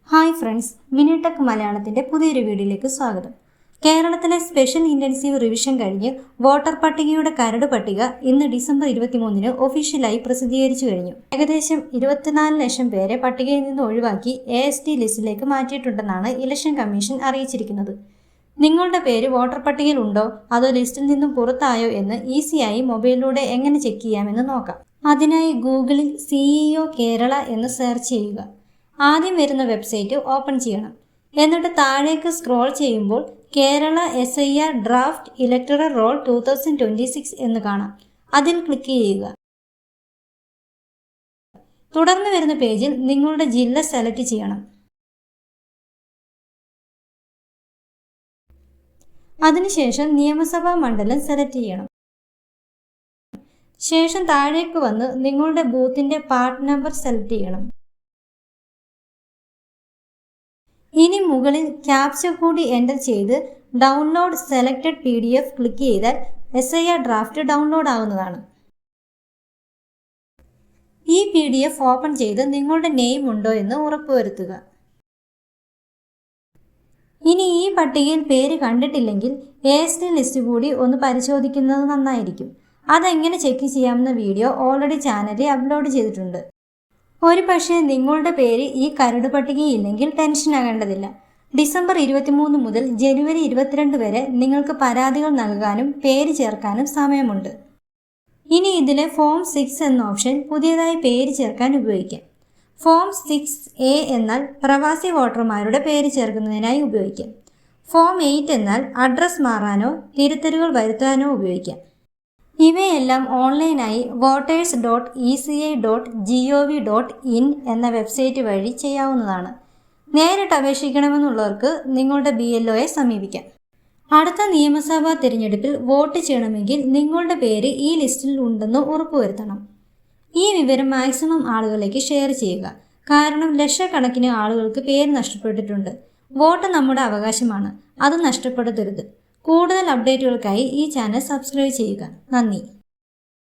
Hi friends, മിനിടെക് മലയാളത്തിൻ്റെ പുതിയൊരു വീഡിയോയിലേക്ക് സ്വാഗതം. കേരളത്തിലെ സ്പെഷ്യൽ ഇൻറ്റൻസീവ് റിവിഷൻ കഴിഞ്ഞ് വോട്ടർ പട്ടികയുടെ കരട് പട്ടിക ഇന്ന് ഡിസംബർ 23 ഒഫീഷ്യലായി പ്രസിദ്ധീകരിച്ചു കഴിഞ്ഞു. ഏകദേശം 24 ലക്ഷം പേരെ പട്ടികയിൽ നിന്ന് ഒഴിവാക്കി AST ലിസ്റ്റിലേക്ക് മാറ്റിയിട്ടുണ്ടെന്നാണ് ഇലക്ഷൻ കമ്മീഷൻ അറിയിച്ചിരിക്കുന്നത്. നിങ്ങളുടെ പേര് വോട്ടർ പട്ടികയിൽ ഉണ്ടോ അതോ ലിസ്റ്റിൽ നിന്നും പുറത്തായോ എന്ന് ഈസിയായി മൊബൈലിലൂടെ എങ്ങനെ ചെക്ക് ചെയ്യാമെന്ന് നോക്കാം. അതിനായി ഗൂഗിളിൽ CEO കേരള എന്ന് സെർച്ച് ചെയ്യുക. ആദ്യം വരുന്ന വെബ്സൈറ്റ് ഓപ്പൺ ചെയ്യണം. എന്നിട്ട് താഴേക്ക് സ്ക്രോൾ ചെയ്യുമ്പോൾ Kerala SIR draft electoral role 2026 എന്ന് കാണാം. അതിൽ ക്ലിക്ക് ചെയ്യുക. തുടർന്ന് വരുന്ന പേജിൽ നിങ്ങളുടെ ജില്ല സെലക്ട് ചെയ്യണം. അതിനുശേഷം നിയമസഭാ മണ്ഡലം സെലക്ട് ചെയ്യണം. ശേഷം താഴേക്ക് വന്ന് നിങ്ങളുടെ ബൂത്തിന്റെ പാർട്ട് നമ്പർ സെലക്ട് ചെയ്യണം. ഇനി മുകളിൽ ക്യാപ്ച കൂടി എൻ്റർ ചെയ്ത് ഡൗൺലോഡ് സെലക്റ്റഡ് PDF ക്ലിക്ക് ചെയ്താൽ SIR ഡ്രാഫ്റ്റ് ഡൗൺലോഡ് ആവുന്നതാണ്. ഈ PDF ഓപ്പൺ ചെയ്ത് നിങ്ങളുടെ നെയിം ഉണ്ടോ എന്ന് ഉറപ്പുവരുത്തുക. ഇനി ഈ പട്ടികയിൽ പേര് കണ്ടിട്ടില്ലെങ്കിൽ AST ലിസ്റ്റ് കൂടി ഒന്ന് പരിശോധിക്കുന്നത് നന്നായിരിക്കും. അതെങ്ങനെ ചെക്ക് ചെയ്യാമെന്ന വീഡിയോ ഓൾറെഡി ചാനലിൽ അപ്ലോഡ് ചെയ്തിട്ടുണ്ട്. ഒരു പക്ഷേ നിങ്ങളുടെ പേര് ഈ കരട് പട്ടികയില്ലെങ്കിൽ ടെൻഷൻ ആകേണ്ടതില്ല. ഡിസംബർ 23 മുതൽ ജനുവരി 22 വരെ നിങ്ങൾക്ക് പരാതികൾ നൽകാനും പേര് ചേർക്കാനും സമയമുണ്ട്. ഇനി ഇതിലെ ഫോം 6 എന്ന ഓപ്ഷൻ പുതിയതായി പേര് ചേർക്കാൻ ഉപയോഗിക്കാം. ഫോം 6A എന്നാൽ പ്രവാസി വോട്ടർമാരുടെ പേര് ചേർക്കുന്നതിനായി ഉപയോഗിക്കാം. ഫോം 8 എന്നാൽ അഡ്രസ് മാറാനോ തിരുത്തലുകൾ വരുത്താനോ ഉപയോഗിക്കാം. ഇവയെല്ലാം ഓൺലൈനായി voters.eci.gov.in എന്ന വെബ്സൈറ്റ് വഴി ചെയ്യാവുന്നതാണ്. നേരിട്ട് അപേക്ഷിക്കണമെന്നുള്ളവർക്ക് നിങ്ങളുടെ BLOയെ സമീപിക്കാം. അടുത്ത നിയമസഭാ തിരഞ്ഞെടുപ്പിൽ വോട്ട് ചെയ്യണമെങ്കിൽ നിങ്ങളുടെ പേര് ഈ ലിസ്റ്റിൽ ഉണ്ടെന്ന് ഉറപ്പുവരുത്തണം. ഈ വിവരം മാക്സിമം ആളുകളിലേക്ക് ഷെയർ ചെയ്യുക. കാരണം ലക്ഷക്കണക്കിന് ആളുകൾക്ക് പേര് നഷ്ടപ്പെട്ടിട്ടുണ്ട്. വോട്ട് നമ്മുടെ അവകാശമാണ്, അത് നഷ്ടപ്പെടുത്തരുത്. കൂടുതൽ അപ്ഡേറ്റുകൾക്കായി ഈ ചാനൽ സബ്സ്ക്രൈബ് ചെയ്യുക. നന്ദി.